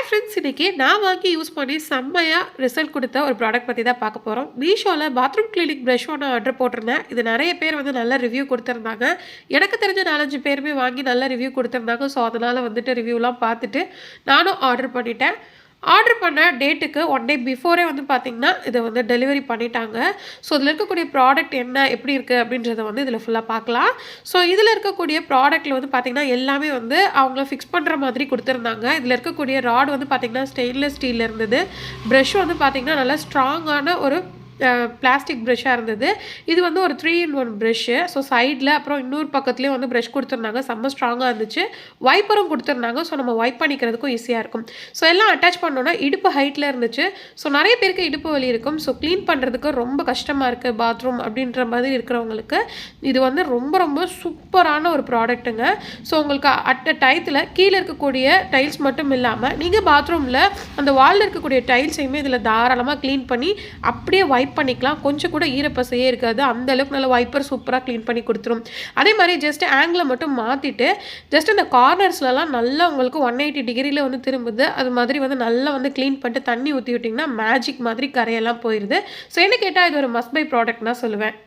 Friends, இன்னைக்கு நான் வாங்கி யூஸ் பண்ணி செம்மையா ரிசல்ட் குடுத்த ஒரு ப்ராடக்ட் பத்தி தான் பார்க்க போறோம். மீஷோல பாத்ரூம் கிளீனிங் பிரஷ் ஒண்ணு ஆர்டர் போட்டிருந்தேன். இது நெறைய பேர் வந்து நல்ல ரிவ்யூ குடுத்திருந்தாங்க. எனக்கு தெரிஞ்ச 4, 5 பேருமே வாங்கி நல்ல ரிவ்யூ குடுத்திருந்தாங்க. ஸோ, அதனால வந்துட்டு ரிவ்யூலாம் பார்த்துட்டு நானும் ஆர்டர் பண்ணிட்டேன். ஆர்டர் பண்ண டேட்டுக்கு 1 டே பிஃபோரே வந்து பார்த்தீங்கன்னா, இத வந்து டெலிவரி பண்ணிட்டாங்க. ஸோ, இதில இருக்கக்கூடிய ப்ராடக்ட் என்ன, எப்படி இருக்கு அப்படின்றத வந்து இதில ஃபுல்லா பார்க்கலாம். ஸோ, இதில இருக்கக்கூடிய ப்ராடக்ட்ல வந்து பார்த்தீங்கன்னா, எல்லாமே வந்து அவங்கள ஃபிக்ஸ் பண்ற மாதிரி குடுத்துருந்தாங்க. இதில இருக்கக்கூடிய ராட் வந்து பார்த்தீங்கன்னா, ஸ்டெயின்லெஸ் ஸ்டீல்ல இருந்தது. பிரஷ் வந்து பார்த்தீங்கன்னா, நல்லா ஸ்ட்ராங்கான ஒரு பிளாஸ்டிக் பிரஷ்ஷா இருந்தது. இது வந்து ஒரு 3 இன் 1 பிரஷ்ஷு. ஸோ, சைட்ல அப்புறம் இன்னொரு பக்கத்துலயும் வந்து பிரஷ் குடுத்துருந்தாங்க. செம்ம ஸ்ட்ராங்கா இருந்துச்சு. வைப்பரும் குடுத்துருந்தாங்க. ஸோ, நம்ம வைப் பண்ணிக்கிறதுக்கும் ஈஸியா இருக்கும். ஸோ, எல்லாம் அட்டாச் பண்ணோம்னா இடுப்பு ஹைட்ல இருந்துச்சு. ஸோ, நெறைய பேருக்கு இடுப்பு வலி இருக்கும். ஸோ, கிளீன் பண்றதுக்கு ரொம்ப கஷ்டமா இருக்கு பாத்ரூம் அப்படின்ற மாதிரி இருக்கிறவங்களுக்கு, இது வந்து ரொம்ப ரொம்ப சூப்பரான ஒரு ப்ராடக்ட்டுங்க. ஸோ, உங்களுக்கு அட் அ டயத்துல கீழ இருக்கக்கூடிய டைல்ஸ் மட்டும் இல்லாம, நீங்க பாத்ரூம்ல அந்த வால்ல இருக்கக்கூடிய டைல்ஸையுமே இதில தாராளமா கிளீன் பண்ணி அப்படியே வைப் பண்ணிக்கலாம். கொஞ்சம் கூட ஈரப்பசையே இருக்காது. அந்த அளவுக்கு நல்ல வைப்பர் சூப்பரா கிளீன் பண்ணி குடுத்துரும். அதே மாரி ஜஸ்ட் ஆங்கிள மட்டும் மாத்திட்டு, ஜஸ்ட் இந்த கார்னர்ஸ்லலாம் நல்லா உங்களுக்கு 180 டிகிரில வந்து திரும்புது. அது மாதிரி வந்து நல்லா வந்து கிளீன் பண்ணிட்டு தண்ணி ஊத்தி விட்டீங்கன்னா, மேஜிக் மாதிரி கரையெல்லாம் போயிருது. ஸோ, என்ன கேட்டா இது ஒரு மஸ்ட் பை ப்ராடக்ட்ன்னு தான் சொல்லுவேன்.